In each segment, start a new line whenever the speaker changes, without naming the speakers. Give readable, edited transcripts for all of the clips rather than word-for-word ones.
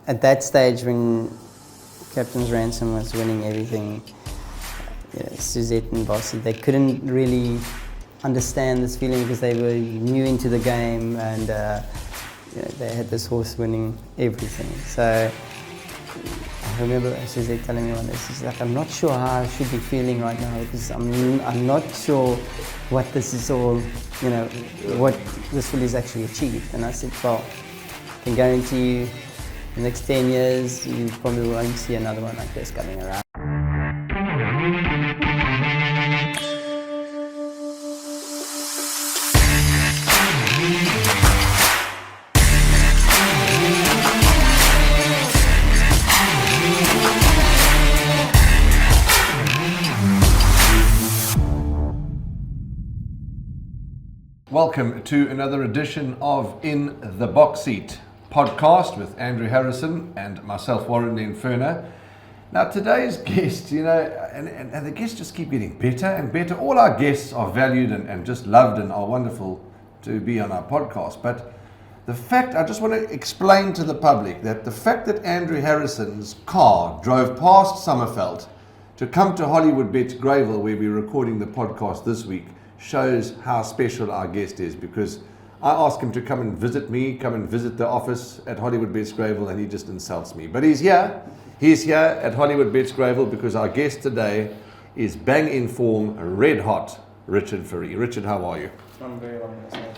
at that stage when Captain's Ransom was winning everything, Suzette and Bossy, they couldn't really understand this feeling because they were new into the game, and they had this horse winning everything. So I remember Suzette telling me one day, she's like, I'm not sure how I should be feeling right now because I'm not sure what this is all, what this filly's actually achieved. And I said, well, I can guarantee you the next 10 years you probably won't see another one like this coming around.
Welcome to another edition of In the Box Seat podcast with Andrew Harrison and myself, Warren the Inferno. Now today's guest, and the guests just keep getting better and better. All our guests are valued and just loved and are wonderful to be on our podcast. But the fact, I just want to explain to the public that the fact that Andrew Harrison's car drove past Summerveld to come to Hollywood Bets Greyville, where we're recording the podcast this week, shows how special our guest is, because I asked him to come and visit me, come and visit the office at Hollywood Bets Greyville, and he just insults me. But he's here at Hollywood Bets Greyville because our guest today is bang in form, red hot, Richard Fourie. Richard, how are you?
I'm very well myself.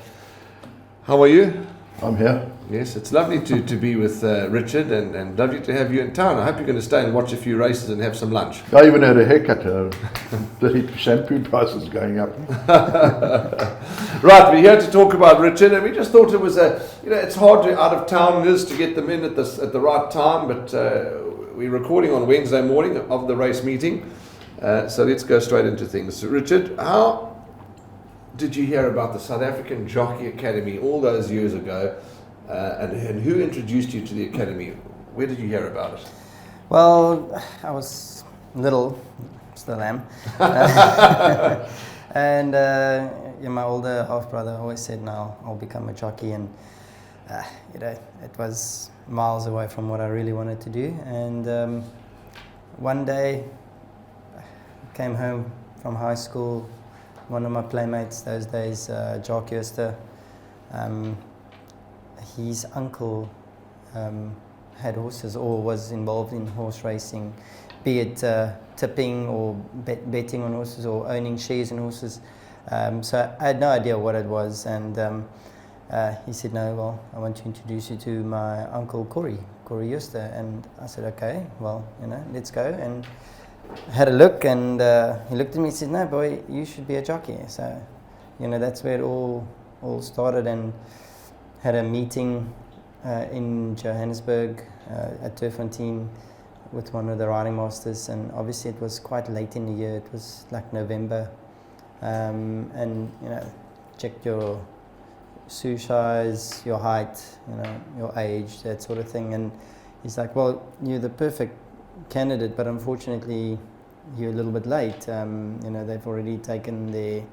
How are you?
I'm here.
Yes, it's lovely to be with Richard and lovely to have you in town. I hope you're going to stay and watch a few races and have some lunch.
I even had a haircut. The shampoo prices going up.
Right, we're here to talk about Richard, and we just thought it was it's hard to out of towners to get them in at the right time, but we're recording on Wednesday morning of the race meeting, so let's go straight into things. So Richard, how did you hear about the South African Jockey Academy all those years ago, and who introduced you to the academy? Where did you hear about it?
Well, I was little, still am, and my older half brother always said, "No, I'll become a jockey," and it was miles away from what I really wanted to do. And one day, I came home from high school. One of my playmates those days, Jockeys, his uncle had horses or was involved in horse racing, be it tipping or betting on horses or owning shares in horses. So I had no idea what it was, and he said, "No, well, I want to introduce you to my uncle Corey Juster." And I said, "Okay, well, let's go." And had a look, and he looked at me and said, "No, boy, you should be a jockey." So, that's where it all started, and had a meeting in Johannesburg at Turffontein with one of the riding masters, and obviously it was quite late in the year. It was like November, and checked your shoe size, your height, your age, that sort of thing. And he's like, "Well, you're the perfect candidate, but unfortunately you're a little bit late. They've already taken their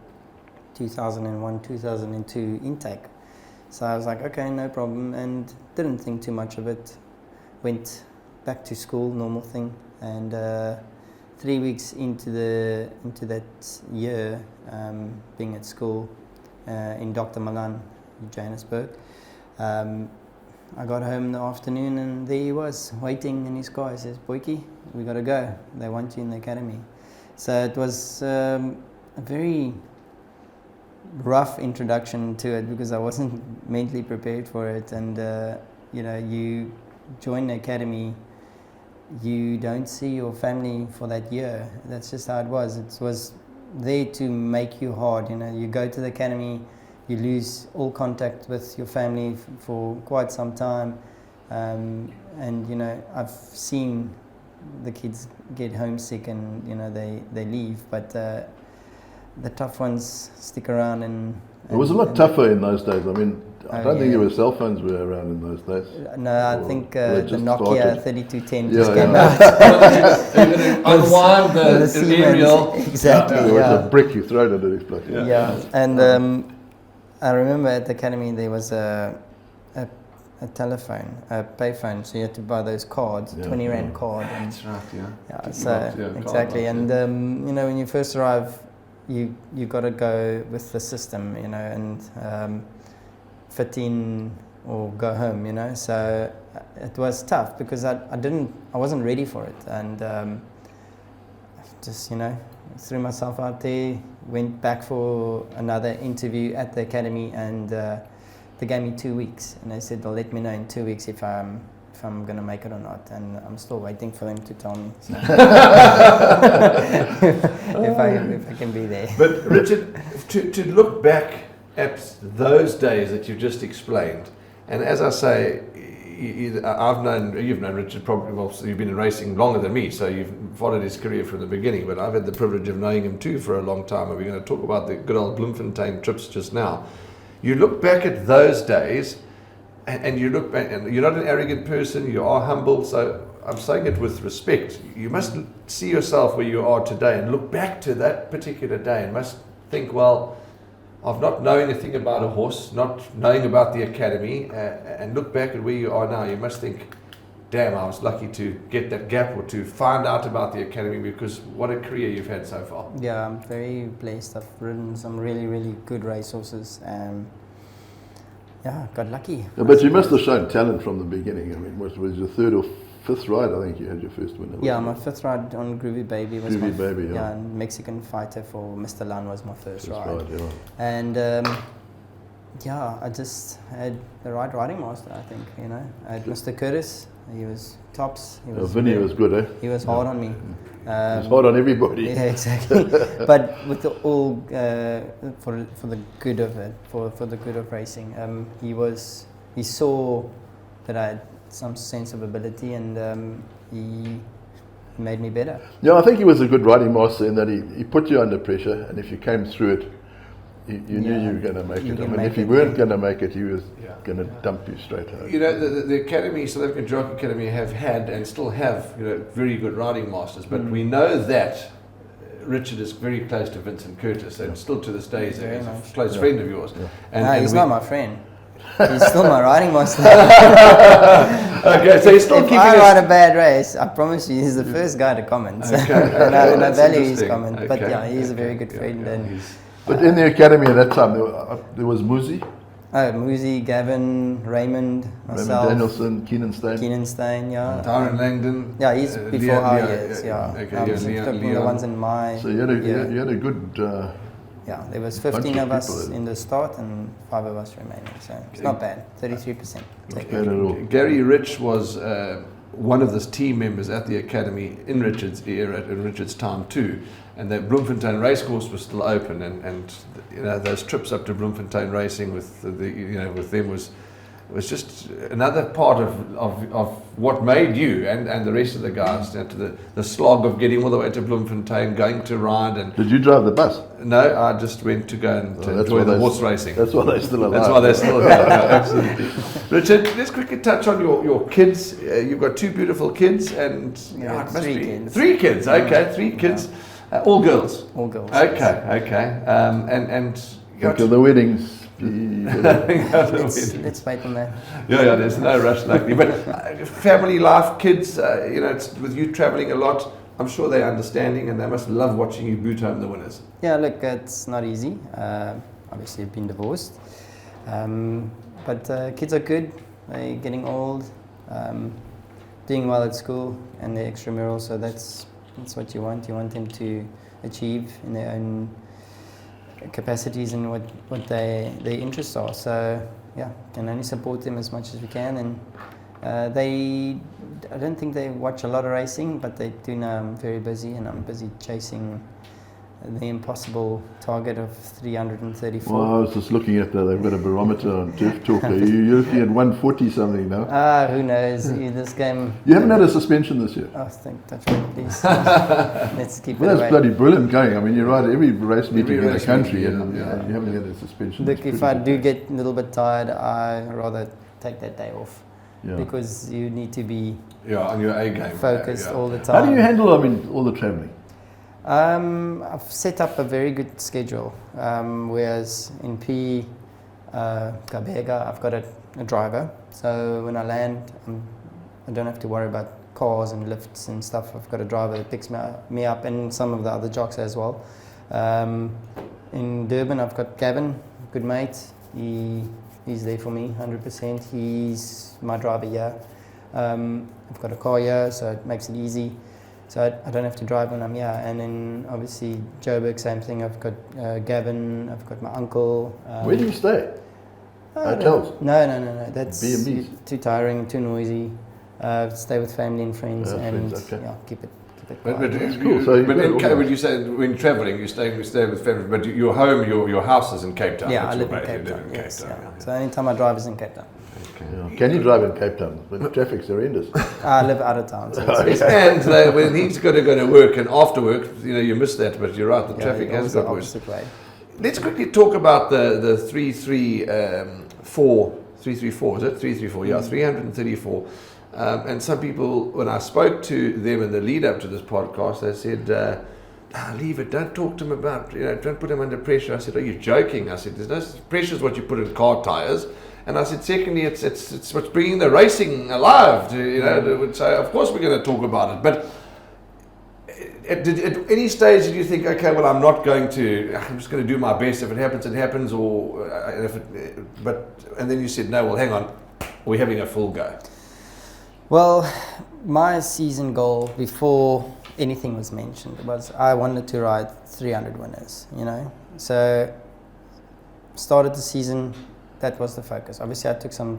2001, 2002 intake." So I was like, "Okay, no problem," and didn't think too much of it. Went back to school, normal thing, and 3 weeks into that year, being at school in Dr. Malan, Johannesburg, I got home in the afternoon, and there he was, waiting in his car. He says, "Boykie, we got to go. They want you in the academy." So it was a very rough introduction to it because I wasn't mentally prepared for it. And, you join the academy, you don't see your family for that year. That's just how it was. It was there to make you hard. You go to the academy, you lose all contact with your family for quite some time, and I've seen the kids get homesick and they leave, but the tough ones stick around. And
it was a lot tougher in those days. I mean, I don't think there were cell phones were around in those days.
No, I think the Nokia 3210
just
came out.
Unwind the aerial.
Exactly.
There was a brick you thrown into this place.
And I remember at the academy there was a a telephone, a payphone, so you had to buy those cards, 20 rand card. And
That's right, yeah.
yeah, so exactly. And you know, when you first arrive, you got to go with the system, you know, and fit in or go home, you know. So it was tough because I wasn't ready for it, and just, you know, threw myself out there. Went back for another interview at the academy, and they gave me 2 weeks, and they said they'll let me know in 2 weeks if I'm going to make it or not, and I'm still waiting for them to tell me, so. if I can be there.
But Richard, to look back at those days that you've just explained, and as I say, you've known Richard probably, well, so you've been in racing longer than me, so you've followed his career from the beginning, but I've had the privilege of knowing him too for a long time, and we're going to talk about the good old Bloemfontein trips just now. You look back at those days, and you look back, and you're not an arrogant person, you are humble, so I'm saying it with respect. You must see yourself where you are today and look back to that particular day and must think, well, of not knowing anything about a horse, not knowing about the academy, and look back at where you are now, you must think, damn, I was lucky to get that gap or to find out about the academy, because what a career you've had so far.
Yeah, I'm very blessed. I've ridden some really, really good racehorses, and yeah, got lucky.
Yeah, but you must have shown talent from the beginning. I mean, was your third or fifth ride? I think you had your first winner.
Yeah, my fifth ride on Groovy Baby was
Groovy Baby, yeah.
Yeah, and Mexican Fighter for Mr. Lan was my first ride.
Right, yeah.
And yeah, I just had the right riding master, I think, you know. I had Mr. Curtis, he was tops.
Vinny was good, eh?
He was hard on me.
He was hard on everybody.
Yeah, exactly. But with the all for the good of it, for the good of racing. He saw that I had some sense of ability, and he made me better.
Yeah, I think he was a good riding master in that he put you under pressure, and if you came through it, you knew you were going to make it. I mean, if you weren't going to make it, he was going to dump you straight home.
You know, the Academy, South African Jockey Academy, have had and still have, you know, very good riding masters, but we know that Richard is very close to Vincent Curtis, and still to this day is a close friend of yours.
Yeah.
And
he's not my friend. He's still my riding master.
Okay, so he's still
if
keeping
I ride a bad race, I promise you, he's the first guy to comment.
Okay,
and I value his
interesting.
comment.
Okay.
But yeah, he's a very good friend. And
But in the academy at that time, there was Muzi,
Muzi, Gavin, Raymond, myself,
Danielson, Keenan Stein.
yeah.
Darren Langdon.
Yeah, he's before our years, yeah.
Okay,
Talking the ones in my
So you had a good...
yeah, there was
bunch
15 of
of
us
people
in the start and 5 of us remaining. So it's not bad, 33%.
Not bad at all.
Gary Rich was one of the team members at the academy in Richard's era, in Richard's time too. And the Bloemfontein racecourse was still open, and you know, those trips up to Bloemfontein racing with with them was just another part of what made you and the rest of the guys, you know, to the slog of getting all the way to Bloemfontein, going to ride. And
Did you drive the bus?
no, I just went to go and enjoy the horse racing.
That's why they're still alive.
That's why they're still alive. No, absolutely. Richard, let's quickly touch on your kids. You've got 2 beautiful kids, and
Yeah,
it must
3
be
kids.
3 kids. Okay, 3 kids. All girls.
All girls.
Okay. And
Think of the weddings.
Let's wait on that.
Yeah, there's no rush luckily. But family life, kids, it's with you travelling a lot, I'm sure they're understanding, and they must love watching you boot home the winners.
Yeah, look, it's not easy. Obviously, I've been divorced. But kids are good. They're getting old, doing well at school and their extramural, so that's what you want. You want them to achieve in their own capacities and what their interests are. So yeah, can only support them as much as we can. And I don't think they watch a lot of racing, but they do know I'm very busy, and I'm busy chasing the impossible target of 334.
Well, I was just looking at that. They've got a barometer on Turf Talker. You're looking at 140 something now.
Who knows? This game.
You haven't had a suspension this year.
Oh, touch wood, please. Let's keep
Well,
it
that's
away.
bloody brilliant going. I mean, you ride every race meeting in the
race
country,
meeting,
and
yeah.
you haven't had a suspension.
Look,
It's
if
pretty
I do
good.
get a little bit tired, I rather take that day off,
Yeah.
because you need to be
Yeah, on your A game.
focused all the
How
time.
do you handle, I mean, all the travelling?
I've set up a very good schedule, whereas in P, Gabega, I've got it a driver. So when I land, I don't have to worry about cars and lifts and stuff. I've got a driver that picks me up, and some of the other jocks as well. In Durban, I've got Gavin, good mate. He's there for me 100%. He's my driver here. I've got a car here, so it makes it easy. So I don't have to drive when I'm here. And then obviously Joburg, same thing. I've got Gavin, I've got my uncle.
Where do you stay? Hotels?
No. That's
B&Bs?
too tiring, too noisy. Stay with family and friends, and
okay.
keep it
But
quiet.
it's
cool. So
when you say when travelling, you stay with family, but your home, your house is in Cape Town.
Yeah,
That's
I
your
live in
base. You
Cape
live
Town.
in Cape
Yes,
Town,
yeah. So anytime I drive is in Cape Town.
Yeah. Can you drive in Cape Town? The traffic's horrendous.
I live out of town. So
Yes, and when he's got to go to work and after work, you miss that. But you're right, the traffic has got worse.
Way.
Let's quickly talk about the 334. Is it 334? Yeah, 334. And some people, when I spoke to them in the lead up to this podcast, they said, leave it, don't talk to him about, don't put him under pressure. I said, are you joking? I said, there's no pressure is what you put in car tires. And I said, secondly, it's what's bringing the racing alive. So of course we're going to talk about it. But at any stage did you think, okay, well, I'm just going to do my best. If it happens, it happens. And then you said, no, well, hang on, we're having a full go.
Well, my season goal before anything was mentioned was I wanted to ride 300 winners, So started the season, that was the focus. Obviously I took 2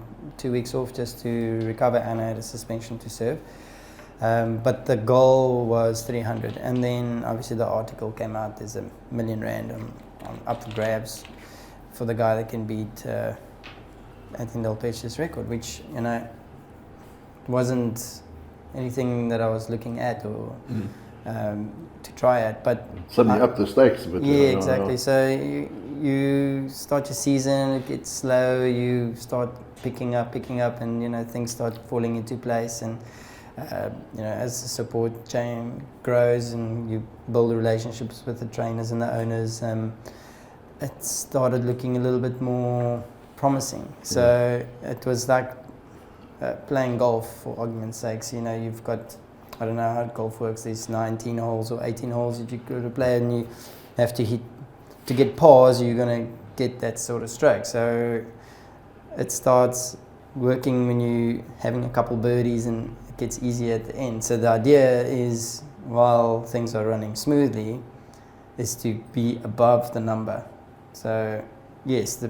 weeks off just to recover, and I had a suspension to serve. But the goal was 300, and then obviously the article came out, there's R1 million on up for grabs for the guy that can beat Anthony Del Pesce's record, which, wasn't anything that I was looking at or to try at, but
Suddenly up the stakes a bit.
Yeah, exactly. So you start your season, it gets slow, you start picking up, and things start falling into place, and as the support chain grows and you build relationships with the trainers and the owners, it started looking a little bit more promising. So it was like playing golf, for argument's sakes. You've got, I don't know how golf works, there's 19 holes or 18 holes that you go to play, and you have to hit, to get pars, you're going to get that sort of stroke. So it starts working when you're having a couple birdies, and it gets easier at the end. So the idea is, while things are running smoothly, is to be above the number. So yes, the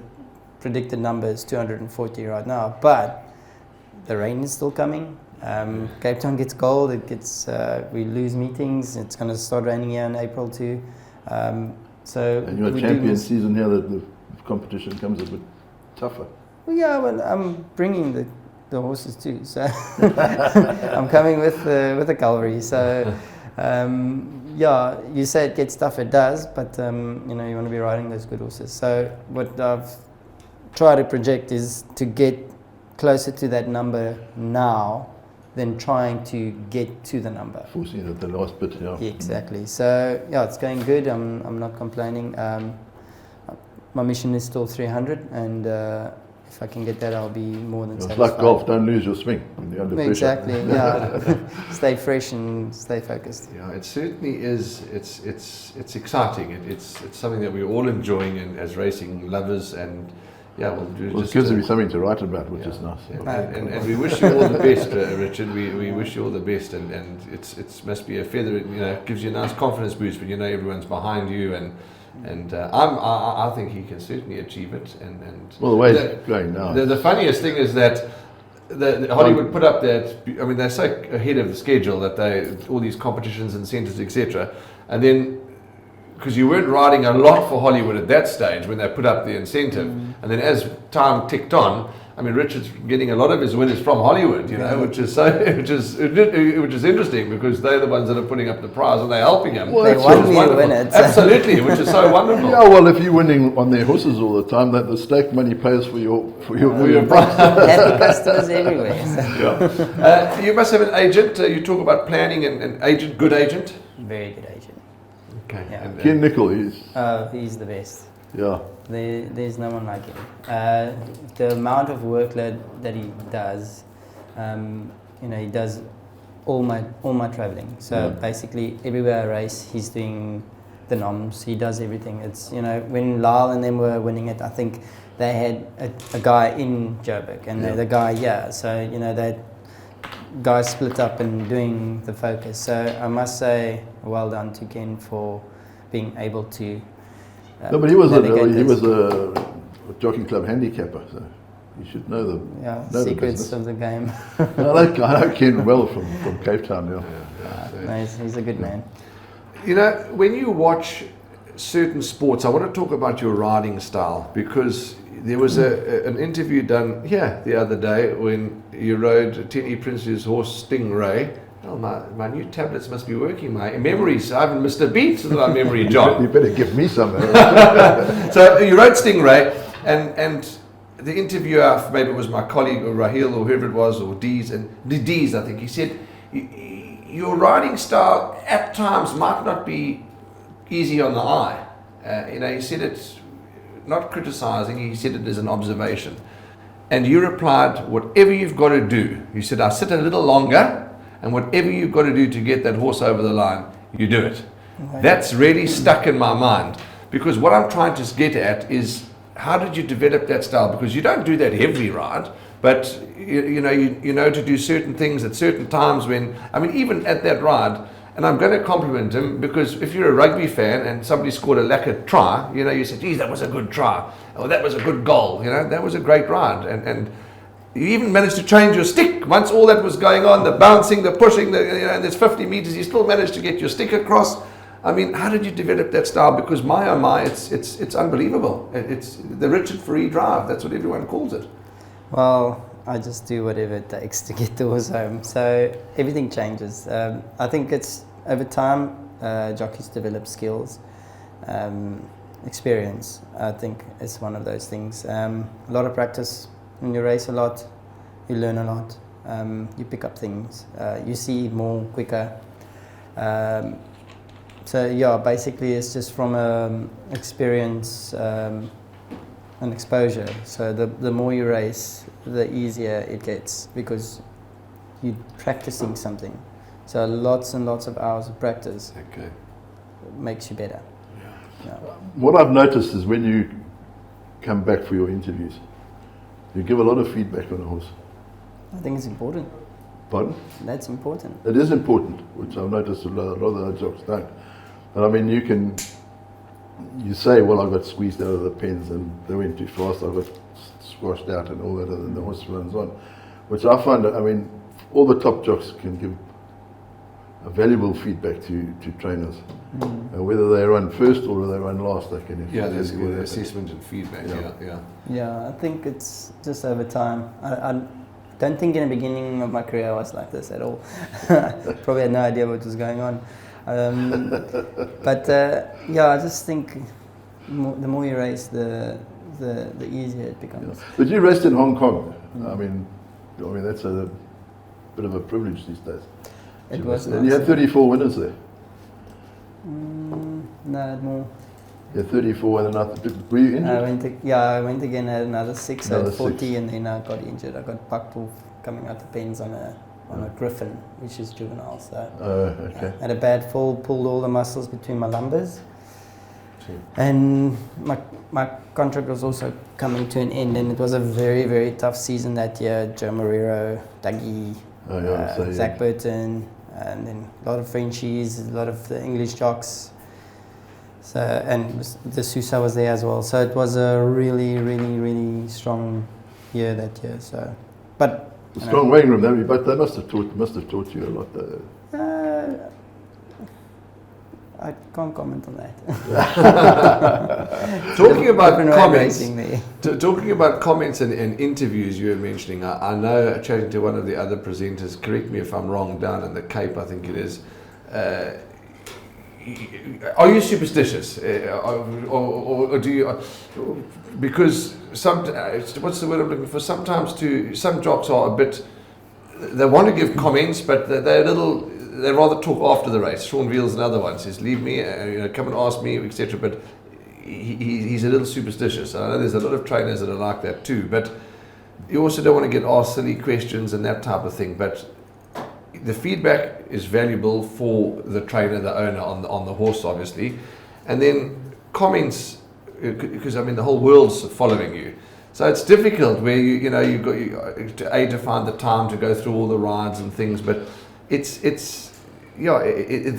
predicted number is 240 right now, but the rain is still coming. Cape Town gets cold. We lose meetings. It's going to start raining here in April too.
And your champion season here, the competition comes a bit tougher.
Well, I'm bringing the horses too. So I'm coming with the cavalry. So you say it gets tough. It does, but you want to be riding those good horses. So what I've tried to project is to get closer to that number now than trying to get to the number.
Forcing it at the last bit, yeah.
Exactly. So it's going good. I'm not complaining. My mission is still 300, and if I can get that, I'll be more than satisfied.
It's like golf, don't lose your swing when you're under pressure.
Exactly, yeah. Stay fresh and stay focused.
Yeah, it certainly is. It's exciting. It's something that we're all enjoying, and as racing lovers, and
it gives me something to write about, which is nice.
Yeah. And we wish you all the best, Richard. We wish you all the best, and it must be a feather. It gives you a nice confidence boost when everyone's behind you, and I think he can certainly achieve it. And
well, the way it's going now.
The funniest thing is that the Hollywood put up that. I mean, they're so ahead of the schedule that all these competitions, incentives, etc. And then, because you weren't riding a lot for Hollywood at that stage when they put up the incentive, and then as time ticked on, I mean, Richard's getting a lot of his winners from Hollywood, which is interesting, because they're the ones that are putting up the prize and they're helping him.
Well, they want me to win it.
Absolutely, which is so wonderful.
Yeah, well, if you're winning on their horses all the time, that the stake money pays for your prize.
Happy customers everywhere.
So. You must have an agent. You talk about planning and agent, good agent.
Very good agent.
Okay.
Yeah.
Ken Nicol,
he's the best.
Yeah.
There's no one like him. The amount of workload that he does, he does all my traveling. So basically, everywhere I race, he's doing the noms. He does everything. It's when Lyle and them were winning it, I think they had a guy in Joburg and the guy here. So that guys split up and doing the focus. So I must say, well done to Ken for being able to.
No, but he was a jockey club handicapper, so you should know the
secrets of the game.
I know Ken well from Cape Town now.
No, he's a good man.
When you watch certain sports, I want to talk about your riding style, because there was an interview done here the other day when you rode Tenny Prince's horse Stingray. Oh, my new tablets must be working. My memories, I haven't missed a beat since my memory, John.
You better give me some.
So you rode Stingray, and the interviewer, maybe it was my colleague or Rahil or whoever it was, or Dees, I think, he said, your riding style at times might not be easy on the eye. He said it's not criticizing, he said it as an observation. And you replied, whatever you've got to do, you said, I sit a little longer, and whatever you've got to do to get that horse over the line, you do it. Right. That's really stuck in my mind, because what I'm trying to get at is, how did you develop that style? Because you don't do that every ride, but you know to do certain things at certain times when, even at that ride, and I'm going to compliment him, because if you're a rugby fan and somebody scored a lacquer try, you say, geez, that was a good try, or that was a good goal, that was a great ride, and you even managed to change your stick once all that was going on, the bouncing, the pushing, and there's 50 meters, you still managed to get your stick across. How did you develop that style? Because it's unbelievable. It's the Richard Fourie drive. That's what everyone calls it.
Well, I just do whatever it takes to get the horse home. So everything changes. I think it's over time, jockeys develop skills, experience. I think it's one of those things. A lot of practice. When you race a lot, you learn a lot. You pick up things. You see more quicker. So basically it's just from experience and exposure. So the more you race, the easier it gets, because you're practicing something. So lots and lots of hours of practice makes you better. Yeah.
What I've noticed is when you come back for your interviews, you give a lot of feedback on a horse.
I think it's important.
Pardon?
That's important.
It is important, which I've noticed a lot of other jocks don't. And you say, well, I got squeezed out of the pens and they went too fast, I got squashed out and all that, and the horse runs on. Which I find, all the top jocks can give a valuable feedback to trainers. Whether they run first or they run last, they can.
There's assessment and feedback.
Yeah, I think it's just over time. I don't think in the beginning of my career I was like this at all. Probably had no idea what was going on. But I just think the more you race, the easier it becomes.
But you raced in Hong Kong. That's a bit of a privilege these days.
It was.
And you had 34 winners there.
No, more.
Yeah, 34 and another. Were you injured?
I went again, had another 6,
another
40,
6.
And then I got injured. I got bucked off coming out the pens on a griffin, which is juvenile. So had a bad fall, pulled all the muscles between my lumbers. And my contract was also coming to an end, and it was a very, very tough season that year. Joe Morero, Dougie, Zach Burton, and then a lot of Frenchies, a lot of the English jocks. So, and the Sousa was there as well. So it was a really, really, really strong year that year. So, but
a strong weighing room, but they must have taught you a lot.
I can't comment on that.
Talking about comments, talking about comments and interviews you were mentioning, I know, chatting to one of the other presenters, correct me if I'm wrong, down in the Cape, I think it is, are you superstitious? Or do you, because what's the word I'm looking for? Sometimes some jocks are a bit, they want to give comments, but they're a little, they rather talk after the race. Sean Veal's another one, says, leave me, come and ask me, etc. But he's a little superstitious. I know there's a lot of trainers that are like that too, but you also don't want to get asked silly questions and that type of thing. But the feedback is valuable for the trainer, the owner on the horse, obviously, and then comments, because I mean the whole world's following you. So it's difficult where you've got to find the time to go through all the rides and things, but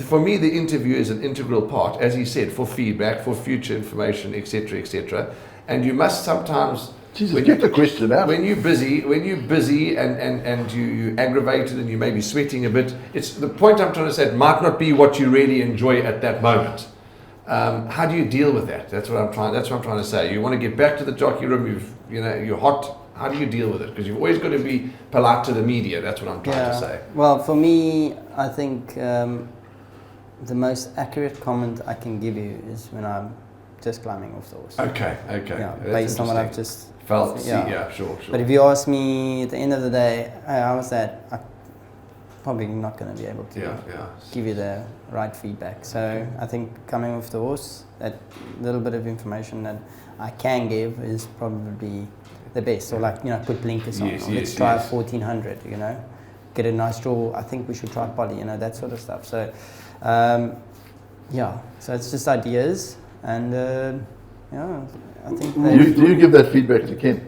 for me the interview is an integral part, as he said, for feedback, for future information, etc., etc. And you must sometimes,
get the question out.
when you're busy and you aggravated and you may be sweating a bit, it's the point I'm trying to say, it might not be what you really enjoy at that moment. How do you deal with that? That's what I'm trying to say. You want to get back to the jockey room, you're hot. How do you deal with it? Because you've always got to be polite to the media. That's what I'm trying to say.
Well, for me, I think the most accurate comment I can give you is when I'm just climbing off the horse.
Okay.
Yeah, based on what I've just
felt. Sure.
But if you ask me at the end of the day, how was that? I'm probably not going to be able to give you the right feedback. So I think coming off the horse, that little bit of information that I can give is probably the best. Or put blinkers on. Let's try 1400. Get a nice draw. I think we should try poly. That sort of stuff. So so it's just ideas, and I think
Do you give that feedback to Ken?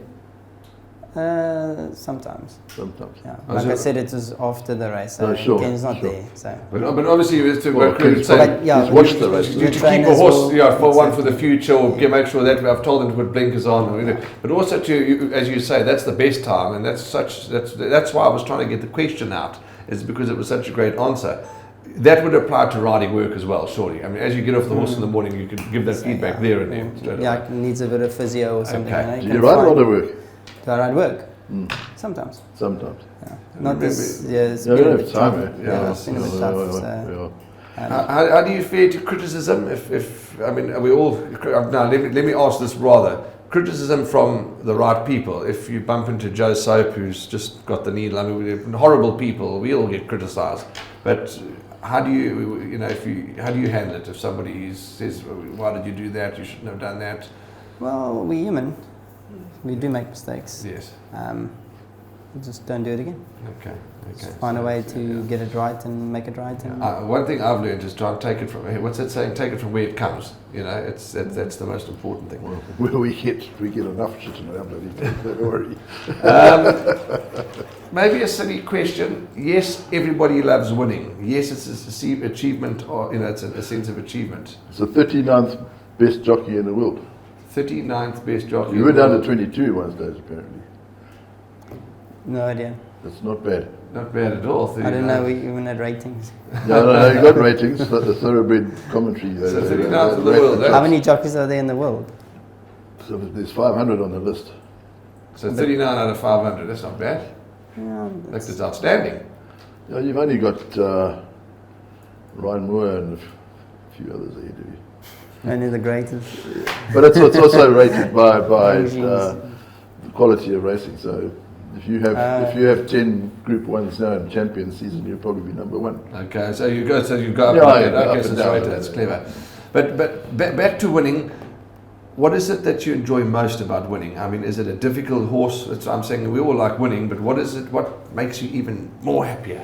Sometimes. Yeah.
Oh,
Like I said, it was after the race. So Ken's not there. So.
But obviously, you have to
he's watched the race.
To keep a horse, for the future, or make sure that I've told them to put blinkers on, but also as you say, that's the best time, and that's why I was trying to get the question out, is because it was such a great answer. That would apply to riding work as well, surely. I mean, as you get off the horse in the morning, you could give that feedback there and then.
It needs a bit of physio or something.
Okay.
Do you ride a lot of work?
Do I ride work? Sometimes.
Yeah.
Not this. It's
you
been a
don't
bit
have
tough.
time.
It's been a bit tough.
How do you fare to criticism? We all. Now, let me ask this rather. Criticism from the right people. If you bump into Joe Soap, who's just got the needle, we're horrible people. We all get criticised. But how do you, how do you handle it if somebody says, "Why did you do that? You shouldn't have done that"?
Well, we're human. We do make mistakes.
Yes.
Just don't do it again.
Okay.
Just find a way to get it right and make it right. And
one thing I've learned is try and take it from, what's that saying? Take it from where it comes. That's the most important thing.
Well, we get enough shit in our bloody thing, don't worry.
Maybe a silly question. Yes, everybody loves winning. Yes, it's a achievement, or it's a sense of achievement.
It's the 39th best jockey in the world.
39th best jockey.
You were down to 22 one stage, apparently.
no idea.
That's not bad.
Not bad at all. 39th.
I don't know. We even had ratings.
No, you got ratings. The thoroughbred commentary.
So 39th in the world.
How many jockeys are there in the world?
So there's 500 on the list.
So 39 out of 500. That's not bad.
Yeah,
That's outstanding.
Yeah, you've only got Ryan Moore and a few others ahead of you.
only the greatest.
But it's also rated by the quality of racing. So if you have 10 Group 1s now in champion season, you'll probably be number one.
Okay, so you go up and down. That's clever. But back to winning. What is it that you enjoy most about winning? I mean, is it a difficult horse? I'm saying we all like winning, but what is it? What makes you even more happier?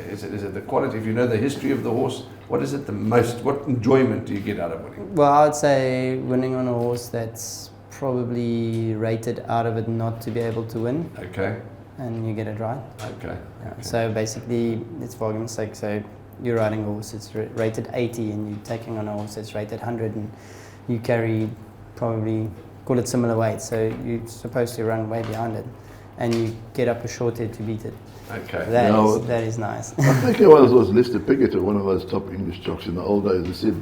Is it the quality? If you know the history of the horse, what is it the most? What enjoyment do you get out of winning?
Well, I would say winning on a horse that's probably rated out of it not to be able to win.
Okay.
And you get it right.
Okay.
Yeah. So basically, it's for argument's sake. So you're riding a horse, it's rated 80, and you're taking on a horse that's rated 100, and you carry probably, call it similar weight, so you're supposed to run way behind it, and you get up a short head to beat it.
Okay.
That is nice.
I think it was Lester Piggott, one of those top English jockeys in the old days, who said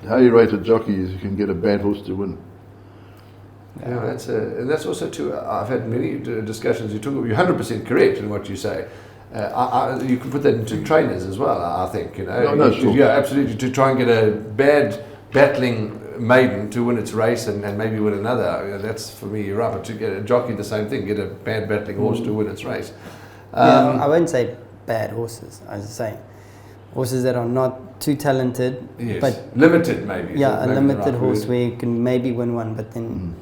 how you rate a jockey is you can get a bad horse to win.
Yeah, and that's also true. I've had many discussions. You're 100% correct in what you say. You can put that into trainers as well. I think
Sure.
Yeah, absolutely. To try and get a bad battling maiden to win its race and maybe win another. That's for me. You're right. But to get a jockey, the same thing. Get a bad battling horse to win its race.
I wouldn't say bad horses. I was saying horses that are not too talented,
Yes.
but
Limited, maybe.
yeah, a
Maybe the
limited
right
horse
word.
where you can maybe win one, but then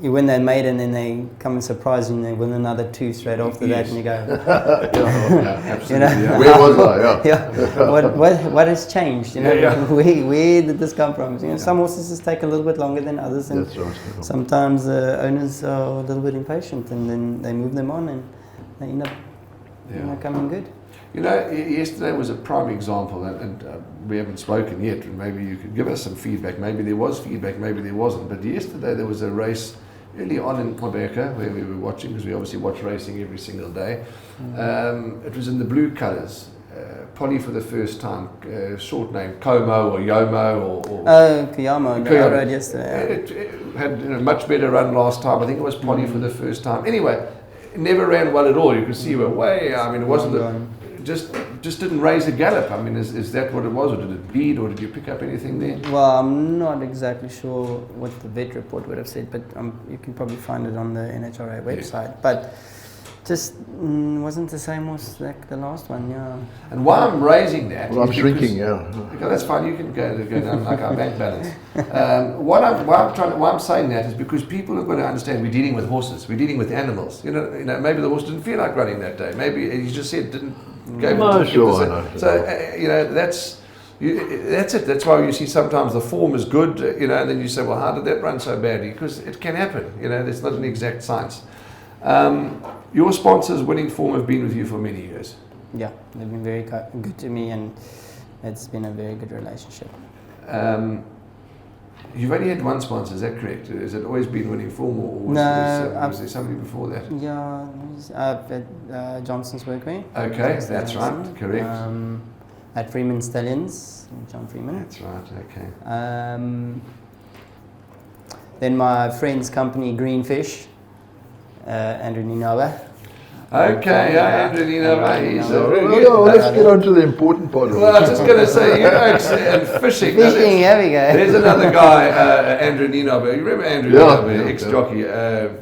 you win that maiden and they come and surprise you and they win another 2 straight after that,
Yes.
and you go,
Yeah, absolutely.
you know,
Yeah.
Where was I? Yeah.
yeah, what has changed? You know,
Yeah, yeah.
where did this come from? You know, some horses just take a little bit longer than others, and
That's right.
sometimes owners are a little bit impatient, and then they move them on, and they end up coming good.
You know, yesterday was a prime example, and we haven't spoken yet, and maybe you could give us some feedback. Maybe there was feedback, maybe there wasn't. But yesterday there was a race early on in Quebec where we were watching, because we obviously watch racing every single day. It was in the blue colours. Polly for the first time, short name, Como or Yomo or
Kuyamo,
Kuyamo.
I rode yesterday.
It had a much better run last time. I think it was Polly for the first time. Anyway, it never ran well at all. You could see we were way. I mean, it wasn't just didn't raise a gallop. I mean, is that what it was, or did it bleed, or did you pick up anything there?
Well, I'm not exactly sure what the vet report would have said, but you can probably find it on the NHRA website. But just wasn't the same as like the last one, yeah.
And why I'm raising that?
Well, I'm
is
shrinking,
because-
yeah.
Okay, that's fine. You can go down like our bank balance. Why I'm saying that is because people have got to understand we're dealing with horses. We're dealing with animals. You know, maybe the horse didn't feel like running that day. Maybe you just said didn't go.
No, sure, I know.
So you know that's it. That's why you see sometimes the form is good. You know, and then you say, well, how did that run so badly? Because it can happen. You know, there's not an exact science. Your sponsors, Winning Form, have been with you for many years.
Yeah, they've been very good to me, and it's been a very good relationship.
You've only had one sponsor, is that correct? Has it always been Winning Form, or was, was there somebody before that?
Yeah, at Johnson's Workwear.
Okay, that's right, correct.
At Freeman Stallions, John Freeman.
That's right, okay.
Then my friend's company, Greenfish, Andrew Ninawa.
Okay, yeah, Andrew Ninawa, he's a really good.
Well, let's get on to the important part of it.
Well, I was just going to say, you know, and fishing.
Fishing, here we go.
There's another guy, Andrew Ninawa. You remember Andrew Ninawa, ex-jockey,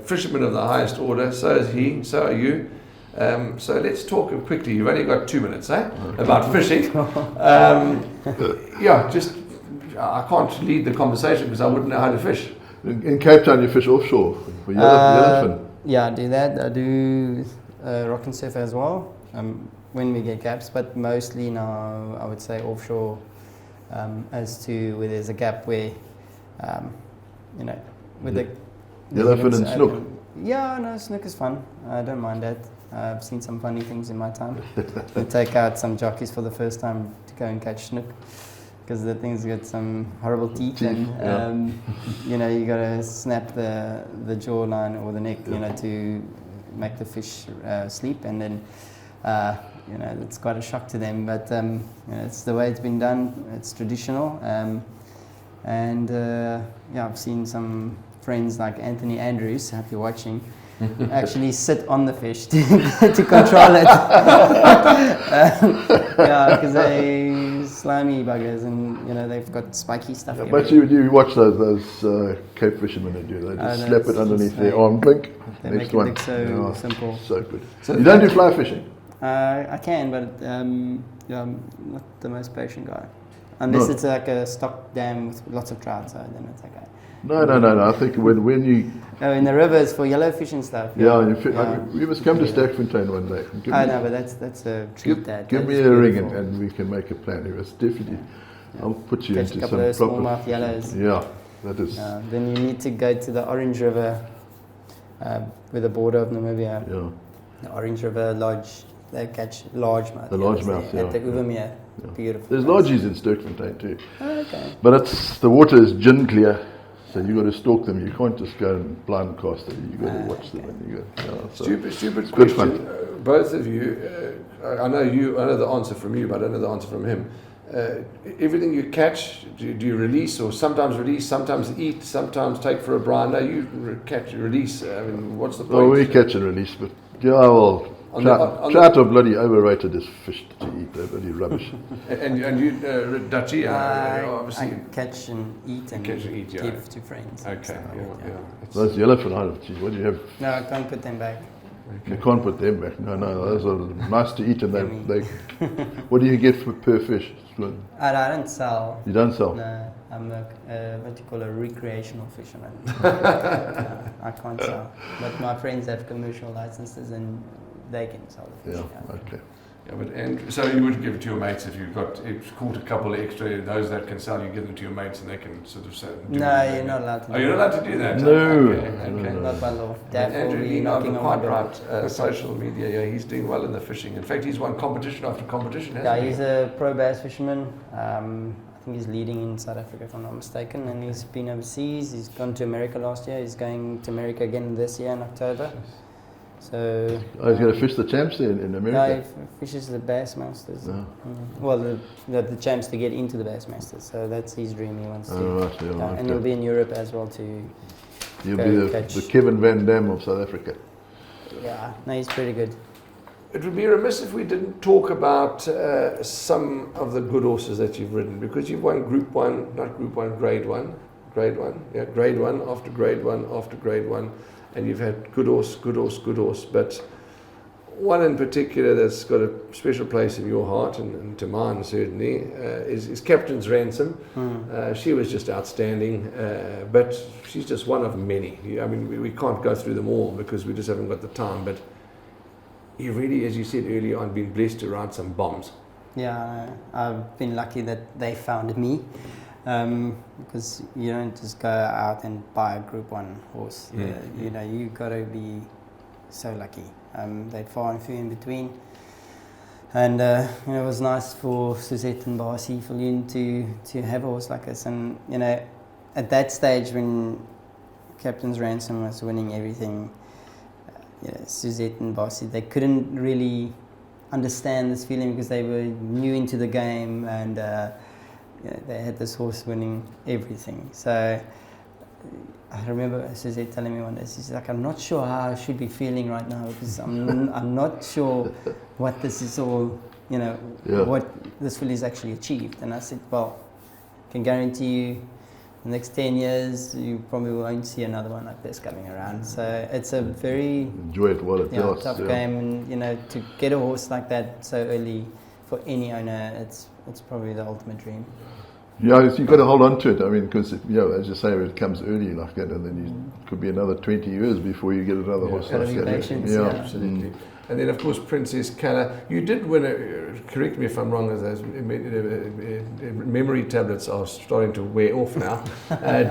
fisherman of the highest order. So is he, so are you. So let's talk quickly. You've only got 2 minutes, about fishing. Yeah, just I can't lead the conversation because I wouldn't know how to fish.
In Cape Town, you fish offshore for yellowfin.
Yeah, I do that. I do rock and surf as well when we get gaps, but mostly now I would say offshore, as to where there's a gap where, you know, with the
Yellowfin and snook.
Yeah, no, snook is fun. I don't mind that. I've seen some funny things in my time. We take out some jockeys for the first time to go and catch snook, because the thing's got some horrible teeth, and you know, you got to snap the jawline or the neck, you know, to make the fish sleep, and then you know, it's quite a shock to them, but you know, it's the way it's been done. It's traditional, and yeah, I've seen some friends like Anthony Andrews, I hope you're watching, actually sit on the fish to control it. Yeah, because they slimy buggers, and you know, they've got spiky stuff.
But you watch those Cape fishermen that do. They just slap it underneath their arm, blink.
They
Next
make it
one.
look so simple.
So good. You don't do fly fishing?
I can, but yeah, I'm not the most patient guy. Unless it's like a stock dam with lots of trout, so then it's okay.
No. I think when you...
Oh, in the rivers for yellowfish and stuff.
Yeah, you must come to Stackfontein one day.
No, but that's a treat.
Give me a ring and we can make a plan. It was definitely... I'll put you
catch
into
a couple
some
of
proper...
smallmouth yellows.
Yeah, that is...
Then you need to go to the Orange River with the border of Namibia.
Yeah.
The Orange River Lodge, they catch largemouth.
The largemouth,
At the Uvermere.
Yeah.
Beautiful.
There's lodges in Sturkfontein too.
Oh, okay.
But the water is gin clear, so you've got to stalk them. You can't just go and blind cast them. You've got to watch them. And you go, so
Stupid
it's good
question.
fun.
Both of you, I know the answer from you, but I don't know the answer from him. Everything you catch, do you release, or sometimes eat, sometimes take for a brine? No, you catch, release. I mean, what's the point?
Well, we catch and release, but yeah, well, trout are bloody overrated as fish to eat. They're bloody rubbish.
and you, Dutchie, obviously.
I catch and eat and
yeah.
give to friends.
Okay,
So,
yeah.
Those yellowfin, geez, what do you have?
No, I can't put them back.
You can't put them back. No, those are nice to eat, and they what do you get per fish?
I don't sell.
You don't sell?
No, I'm what you call a recreational fisherman. I can't sell. But my friends have commercial licenses and they can sell the fish.
Yeah, okay.
Yeah, but so you would give it to your mates if you've caught a couple of extra, those that can sell, you give them to your mates and they can sort of sell.
No, you're not allowed to.
Oh, you're not allowed to do that?
No.
Okay.
No.
Not by law. Dad will
Andrew,
be
you know,
knocking on
quite
my door.
right. Social media, yeah, he's doing well in the fishing. In fact, he's won competition after competition, hasn't
Yeah,
he?
he's a pro bass fisherman. I think he's leading in South Africa, if I'm not mistaken, and he's been overseas. He's gone to America last year. He's going to America again this year in October. So.
Oh, he's going to fish the champs there in America?
No, he fishes the Bassmasters.
Yeah.
Well, the chance to get into the Bassmasters. So that's his dream. He wants to.
Right, yeah, okay.
And he'll be in Europe as well to.
He'll be the Kevin Van Dam of South Africa.
Yeah, no, he's pretty good.
It would be remiss if we didn't talk about some of the good horses that you've ridden, because you've won Group 1, not Group 1, Grade 1, Grade 1 after Grade 1 after Grade 1, and you've had good horse, but one in particular that's got a special place in your heart and to mine certainly is Captain's Ransom. She was just outstanding, but she's just one of many. I mean, we can't go through them all because we just haven't got the time, but you really, as you said earlier on, been blessed to ride some bombs.
Yeah, I've been lucky that they found me, because you don't just go out and buy a Group 1 horse. You know, you got to be so lucky. They're far and few in between. And you know, it was nice for Suzette and Barcy for you to have a horse like this. And you know, at that stage when Captain's Ransom was winning everything, you know, Suzette and Barcy, they couldn't really understand this feeling because they were new into the game, and you know, they had this horse winning everything. So I remember Suzette telling me one day, she's like, I'm not sure how I should be feeling right now because I'm not sure what this is all, you know, what this filly's actually achieved. And I said, well, I can guarantee you the next 10 years you probably won't see another one like this coming around. So it's a very
enjoy it while it lasts,
tough game, and you know, to get a horse like that so early for any owner, it's probably the ultimate dream.
Yeah, you've got to hold on to it. I mean, because you know, as you say, it comes early like that, and then it could be another 20 years before you get another horse like that.
Patience,
Absolutely. And then, of course, Princess Calla. You did win correct me if I'm wrong, as those memory tablets are starting to wear off now.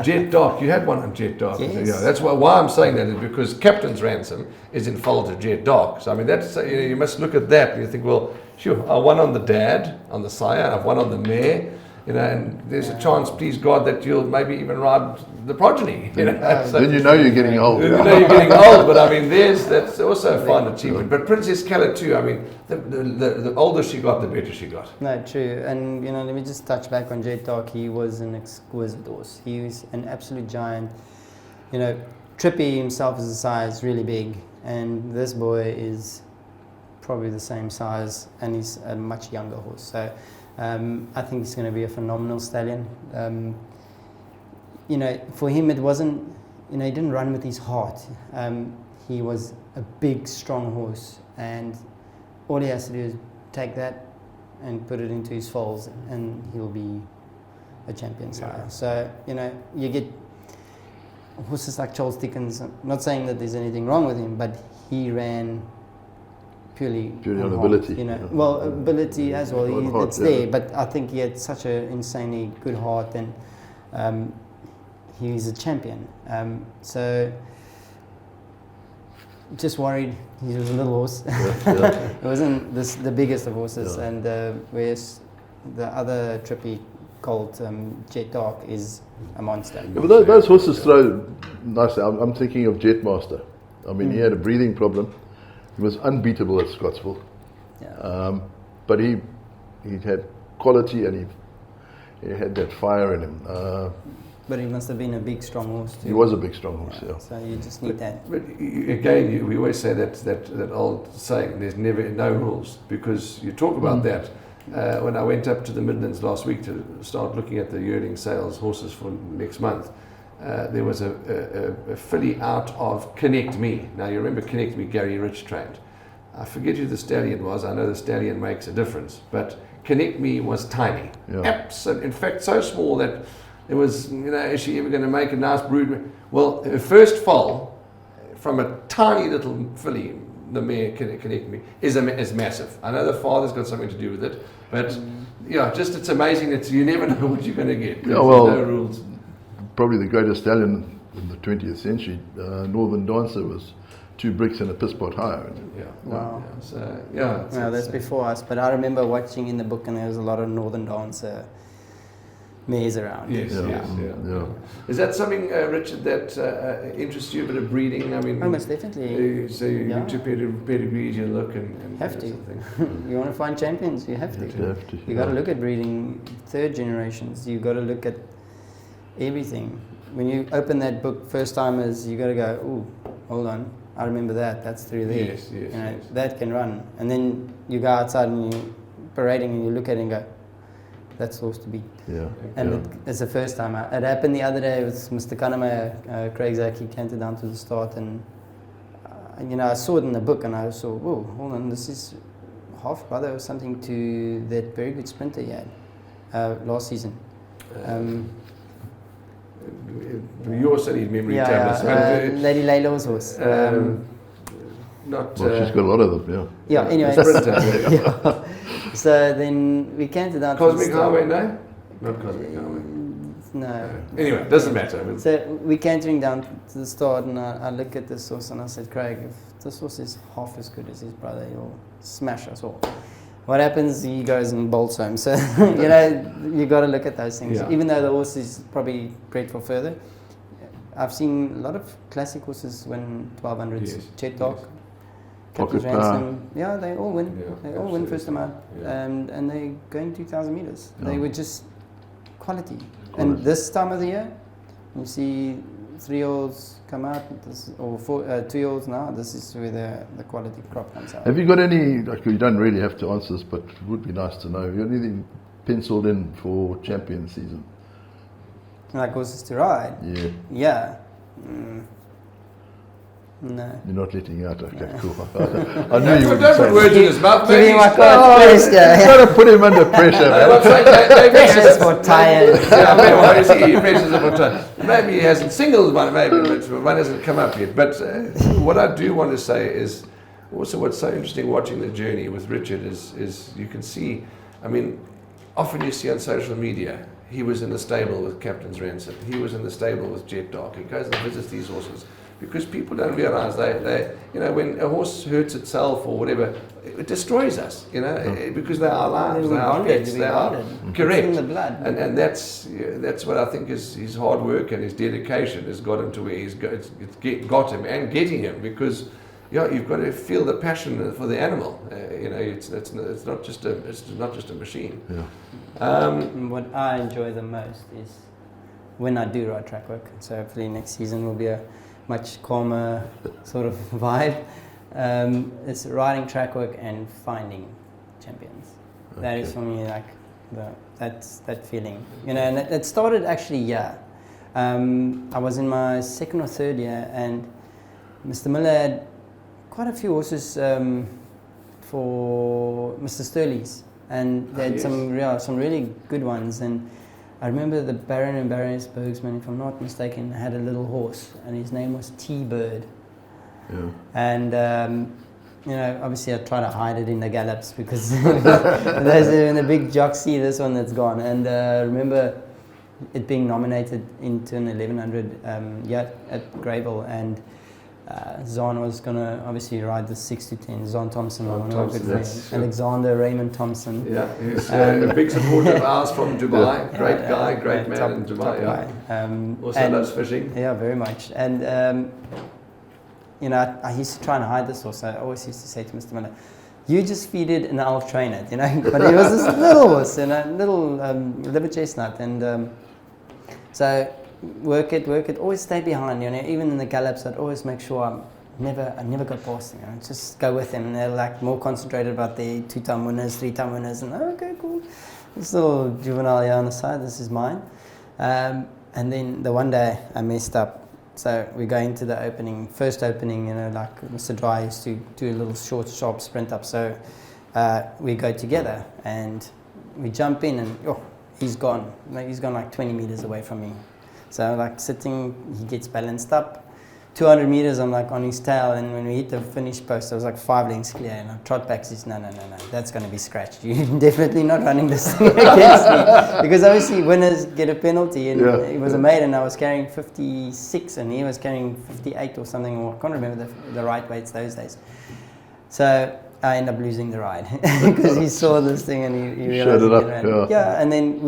Jet Dark, you had one on Jet Dark.
Yes.
Yeah, that's why I'm saying that is because Captain's Ransom is in foal to Jet Dark. So, I mean, that's, you must look at that and you think, well, sure, I won on the dad, on the sire, I've won on the mare. You know, and there's a chance, please God, that you'll maybe even ride the progeny. You know,
then you know you're getting old.
You know you're getting old, but I mean, that's also a fine achievement. But Princess Calla too. I mean, the older she got, the better she got.
No, true. And you know, let me just touch back on Jet Dark. He was an exquisite horse. He was an absolute giant. You know, Trippy himself is a size really big, and this boy is probably the same size, and he's a much younger horse. So. I think he's going to be a phenomenal stallion. You know, for him it wasn't, you know, he didn't run with his heart. He was a big, strong horse, and all he has to do is take that and put it into his foals, and he'll be a champion sire. Yeah. So, you know, you get horses like Charles Dickens. I'm not saying that there's anything wrong with him, but he ran purely
on
heart,
ability.
You know, well, ability as well. It's there, but I think he had such an insanely good heart, and he's a champion. So just worried he was a little horse. It wasn't the biggest of horses, and whereas the other Trippy colt, Jet Dark, is a monster.
Yeah, but those horses throw nicely. I'm thinking of Jetmaster. I mean, he had a breathing problem. He was unbeatable at Scottsville, but he had quality, and he had that fire in him.
But he must have been a big, strong horse too.
He was a big, strong horse, yeah.
So you just need that.
But again, we always say that old saying, there's never no rules, because you talk about that. When I went up to the Midlands last week to start looking at the yearling sales horses for next month, there was a filly out of Connect Me. Now you remember Connect Me, Gary Rich trained. I forget who the stallion was. I know the stallion makes a difference, but Connect Me was tiny. In fact, so small that it was, is she ever going to make a nice brood? Well, her first foal from a tiny little filly, the mare Connect Me, is massive. I know the father's got something to do with it, but just it's amazing that you never know what you're going to get.
Yeah, well,
no rules.
Probably the greatest stallion in the 20th century, Northern Dancer, was 2 bricks and a piss pot higher.
Wow.
Well,
that's before us, but I remember watching in the book, and there was a lot of Northern Dancer mares around.
Yes. Is that something, Richard, that interests you, a bit of breeding? I mean,
most definitely.
So you to pedigrees, you look and
have to. You want to find champions, you have to. You got to look at breeding 3rd generations. You got to look at everything. When you open that book, first timers, you got to go, ooh, hold on. I remember that. That's through there.
Yes.
That can run. And then you go outside and you're parading and you look at it and go, that's supposed to be. It's the first time. It happened the other day with Mr. Kanema, Craig Zaki cantered down to the start, and I saw it in the book and I saw, whoa, hold on, this is half brother or something to that very good sprinter he had last season.
Your studied memory tablets.
Lady Layla's horse.
She's got a lot of them,
anyway. So then we cantered down
Cosmic Highway, no? Not Cosmic Highway.
No.
Anyway, it doesn't matter.
So we're cantering down to the start, and I look at this horse and I said, Craig, if this horse is half as good as his brother, he'll smash us all. What happens? He goes and bolts home. So, you got to look at those things. Even though the horse is probably bred for further, I've seen a lot of classic horses win 1200s. Chet Dock, Captain's Ransom. Yeah, they all win. They all win first amount. And they're going 2,000 meters. They were just quality. And this time of the year, you see 3-year-olds come out, or 2-year-olds now. This is where the quality crop comes out.
Have you got any, you don't really have to answer this, but it would be nice to know, have you got anything penciled in for champion season?
Like horses to ride? Yeah. No.
You're not letting out, okay, cool.
I knew you would say put words in his mouth.
Give him my cards first,
You've got to put him under pressure, man.
Precious for tired.
Maybe he hasn't singled one, but one hasn't come up yet. But what I do want to say is, also what's so interesting watching the journey with Richard is you can see, often you see on social media, he was in the stable with Captain's Ransom, he was in the stable with Jet Dark, he goes and visits these horses. Because people don't realise they when a horse hurts itself or whatever, it destroys us, because they're our lives, they're our pets, they are correct.
It's in the blood.
And that's what I think is his hard work and his dedication has got him to where it's got him and getting him, because you've got to feel the passion for the animal. It's not just a machine.
What I enjoy the most is when I do ride track work. So hopefully next season will be a much calmer sort of vibe. It's riding track work and finding champions. Okay. That is for me like that feeling. And it started actually I was in my 2nd or 3rd year, and Mr. Miller had quite a few horses for Mr. Sturley's, and they had some really good ones. And I remember the Baron and Baroness Bergsman, if I'm not mistaken, had a little horse, and his name was T-Bird. And obviously I try to hide it in the gallops because those are in the big jock see this one that's gone. And I remember it being nominated into an 1100 at Greyville, and Zahn was going to obviously ride the 6 to 10. Zahn Thompson, one of our good friends. Alexander Raymond Thompson.
Yeah, he's a big supporter of ours from Dubai. Great guy, great man in Dubai. Also loves fishing.
Yeah, very much. And I used to try and hide this horse. I always used to say to Mr. Miller, you just feed it and I'll train it, But it was this little horse, little liver chestnut. And so work it, always stay behind, even in the gallops. I'd always make sure I never go past them, just go with them. And they're like more concentrated about the 2-time winners, 3-time winners, and okay, cool. This little juvenile here on the side, this is mine. And then the one day I messed up. So we go into the first opening, like Mr. Dry used to do a little short, sharp sprint up. So we go together and we jump in and he's gone. He's gone like 20 meters away from me. So like sitting, he gets balanced up. 200 meters, I'm like on his tail, and when we hit the finish post, I was like 5 lengths clear, and I trot back, says, no, that's going to be scratched. You're definitely not running this thing against me. Because obviously winners get a penalty, and it was a mate, and I was carrying 56, and he was carrying 58 or something, or I can't remember the right weights those days. So I ended up losing the ride, because he saw this thing, and he realized
showed it up,
yeah, and then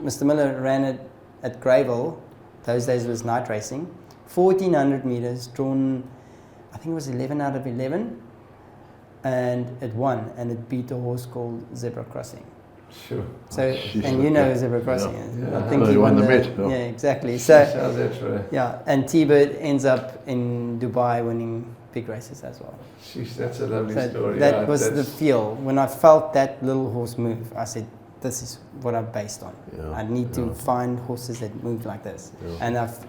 Mr. Miller ran it at Greyville. Those days was night racing. 1400 meters, drawn, I think it was 11 out of 11, and it won, and it beat a horse called Zebra Crossing.
Sure.
So, and you know who Zebra Crossing is.
Yeah.
I think he won the Met. Yeah, exactly. So, yeah, and T-Bird ends up in Dubai winning big races as well.
Jeez, that's a lovely story.
That was the feel. When I felt that little horse move, I said, this is what I'm based on.
Yeah.
I need to find horses that move like this. Yeah. And I've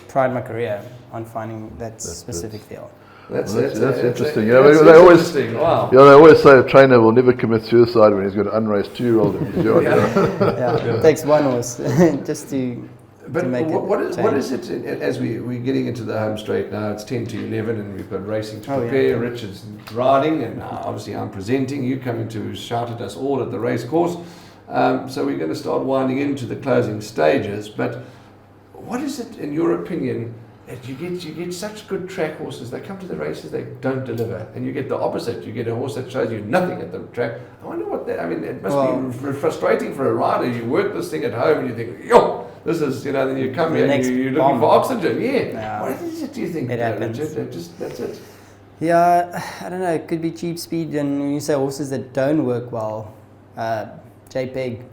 tried my career on finding that specific feel.
That's interesting. They always say a trainer will never commit suicide when he's got an unraced 2-year-old in his yard.
It takes one horse just to make
what is it, as we're getting into the home straight now, it's 10 to 11 and we've got racing to prepare. Richard's riding, and obviously I'm presenting. You coming to shout at us all at the race course. So we're going to start winding into the closing stages, but what is it, in your opinion, that you get such good track horses, they come to the races, they don't deliver, and you get the opposite, you get a horse that shows you nothing at the track. I wonder what that, it must be frustrating for a rider. You work this thing at home and you think, this is, then you come here and you're looking for oxygen. What is it, do you think,
it happens.
Richard? That's it.
Yeah, I don't know, it could be cheap speed, and when you say horses that don't work well, JPEG,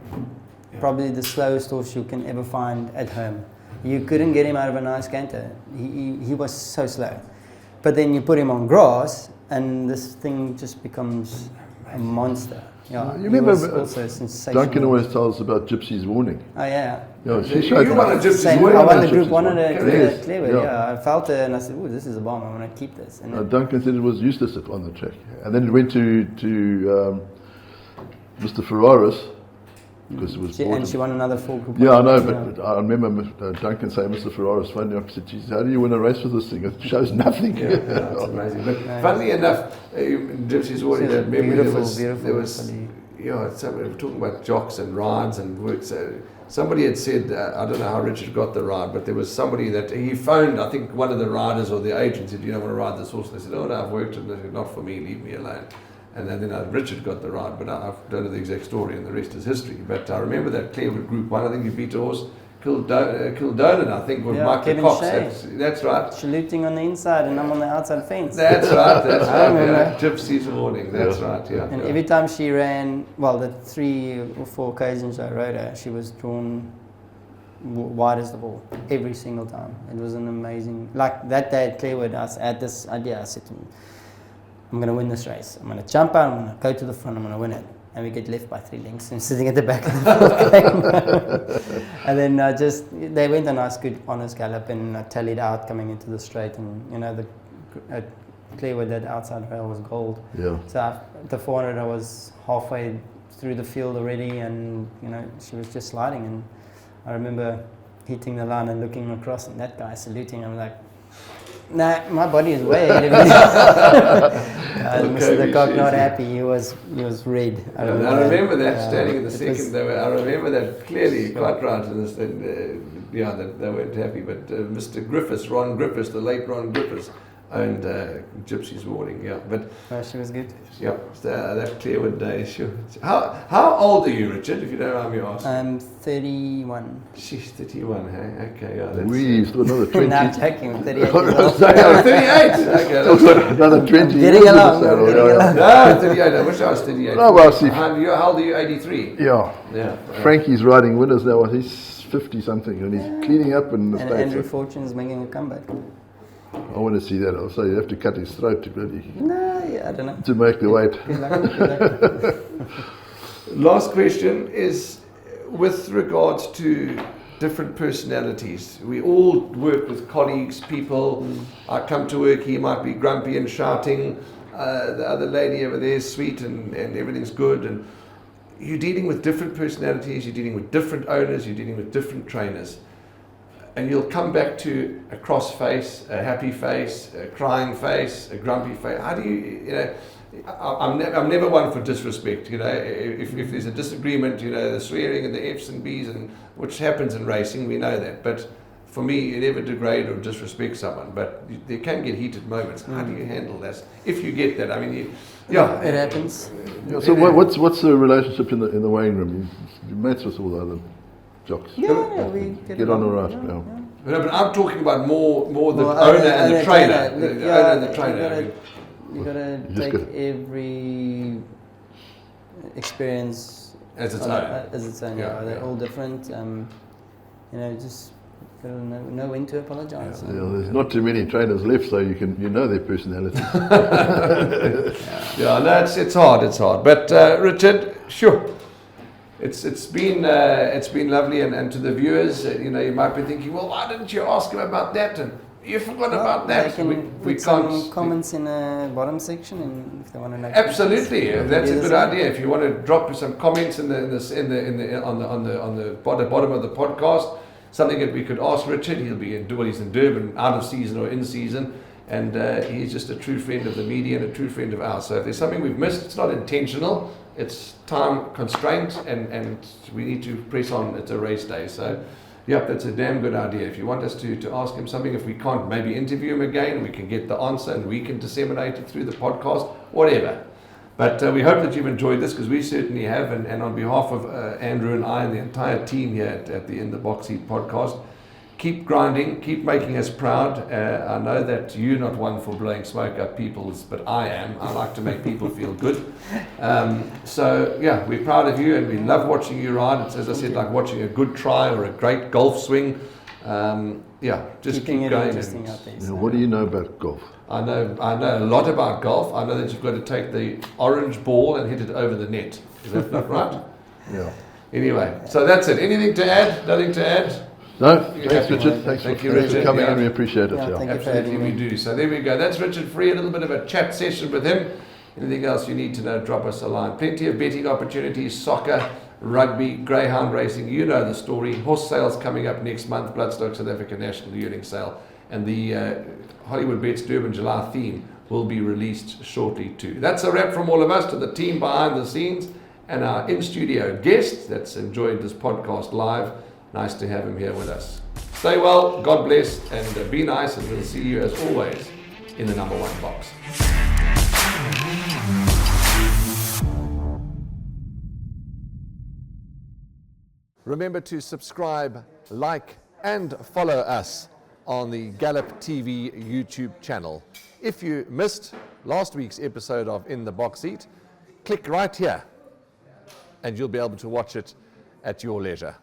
probably the slowest horse you can ever find at home. You couldn't get him out of a nice canter. He was so slow. But then you put him on grass, and this thing just becomes a monster. Yeah,
you remember
also sensational.
Duncan always tells us about Gypsy's Warning.
Oh yeah.
She showed
you won a Gypsy's Warning.
I won the Group 1 at
Yes.
Clearwood. Yeah, I felt it, and I said, "Oh, this is a bomb. I want to keep this." And
Duncan said it was useless on the track, and then it went to Mr. Ferraris.
And she won another 4 Group 1.
Yeah, I know, but I remember Duncan saying, Mr. Ferraris phoned me up and said, "Geez, how do you win a race with this thing? It shows nothing."
It's amazing. But funnily enough, Gypsy's Warning, that memory, there was we were talking about jocks and rides and work. So somebody had said, I don't know how Richard got the ride, but there was somebody that he phoned, I think one of the riders or the agent said, "You don't want to ride this horse?" And they said, "Oh no, I've worked it." And they said, "Not for me, leave me alone." And then Richard got the ride, but I don't know the exact story, and the rest is history. But I remember that Clearwood Group 1, I think you beat a horse, Kildonan, I think, with Michael Cox. That's right.
Saluting on the inside, and I'm on the outside fence.
That's right. Gypsy's Warning. That's right. Yeah.
And every time she ran, the 3 or 4 occasions I rode her, she was drawn wide as the ball every single time. It was an amazing. Like that day at Clearwood, I had this idea. I said to me, I'm going to win this race. I'm going to jump out, I'm going to go to the front, I'm going to win it. And we get left by 3 lengths and sitting at the back of the field. And then they went a nice, good, honest gallop, and I tallied out coming into the straight. And, the Clearwood, that outside rail was gold.
Yeah.
So the 400, I was halfway through the field already, and, she was just sliding. And I remember hitting the line and looking across, and that guy saluting. I'm like, nah, my body is way ahead of me. Mr. The Cock not happy. He was red.
I remember that standing in the second. I remember that clearly, quite right. And that they weren't happy. But Mr. Griffiths, Ron Griffiths, the late Ron Griffiths, owned Gypsy's Warning. Yeah, but
she was good.
Yeah, that Clearwood day. Sure. How old are you, Richard? If you don't mind me asking.
I'm 31.
She's 31. Hey, okay. Yeah,
we still another 20.
No, I'm joking. 38.
38. Okay,
another 20.
Getting along.
No, 38. I wish I was 38.
No, well, see.
How old are you? 83.
Yeah. Frankie's riding winners now. He's 50 something, and he's cleaning up in the States.
And Andrew Fortune's making a comeback.
I want to see that. I'll say you have to cut his throat to
I don't know.
To make the weight.
Good luck.
Last question is with regards to different personalities. We all work with colleagues, people. I come to work, he might be grumpy and shouting. The other lady over there is sweet and everything's good. And you're dealing with different personalities, you're dealing with different owners, you're dealing with different trainers. And you'll come back to a cross face, a happy face, a crying face, a grumpy face. How do you I'm never one for disrespect. If there's a disagreement, the swearing and the F's and B's, and which happens in racing, we know that. But for me, you never degrade or disrespect someone. But there can get heated moments. How do you handle that? If you get that, I mean,
it happens.
Yeah, so what's the relationship in the weighing room? You mates with all the other jocks.
Yeah, we
get on all right. Yeah.
No, but I'm talking about more the owner and the trainer. The owner and the trainer.
You gotta take every experience
as its own.
Yeah, they're all different. Just gotta know when to apologise.
Yeah, there's not too many trainers left, so you know their personalities.
No, it's hard. But Richard, sure. It's been lovely, and to the viewers, you might be thinking, well, why didn't you ask him about that? And you forgot about that.
They can put some comments in the bottom section, and if they want to know.
Absolutely, that's a good idea. If you want to drop some comments on the bottom of the podcast, something that we could ask Richard. He's in Durban, out of season or in season, and he's just a true friend of the media and a true friend of ours. So if there's something we've missed, it's not intentional. It's time constraint, and we need to press on. It's a race day, so. Yep, that's a damn good idea. If you want us to ask him something, if we can't, maybe interview him again, and we can get the answer and we can disseminate it through the podcast, whatever. But we hope that you've enjoyed this, because we certainly have. And on behalf of Andrew and I and the entire team here at the In the Box Seat podcast, keep grinding, keep making us proud. I know that you're not one for blowing smoke up people's, but I am. I like to make people feel good. So yeah, we're proud of you, and we love watching you ride. It's, as I said, like watching a good try or a great golf swing. Just keep going.
What do you know about golf?
I know a lot about golf. I know that you've got to take the orange ball and hit it over the net. Is that not right?
Yeah.
Anyway, so that's it. Anything to add? Nothing to add?
No, thanks Richard. Thanks
for
Richard, coming in, we appreciate it.
Absolutely, we do. So there we go. That's Richard Fourie, a little bit of a chat session with him. Anything else you need to know, drop us a line. Plenty of betting opportunities, soccer, rugby, greyhound racing. You know the story. Horse sales coming up next month, Bloodstock South African National Yearling Sale. And the Hollywood Bets Durban July theme will be released shortly too. That's a wrap from all of us, to the team behind the scenes and our in-studio guest that's enjoyed this podcast live. Nice to have him here with us. Stay well, God bless, and be nice, and we'll see you as always in the number one box. Remember to subscribe, like, and follow us on the Gallop TV YouTube channel. If you missed last week's episode of In the Box Seat, click right here, and you'll be able to watch it at your leisure.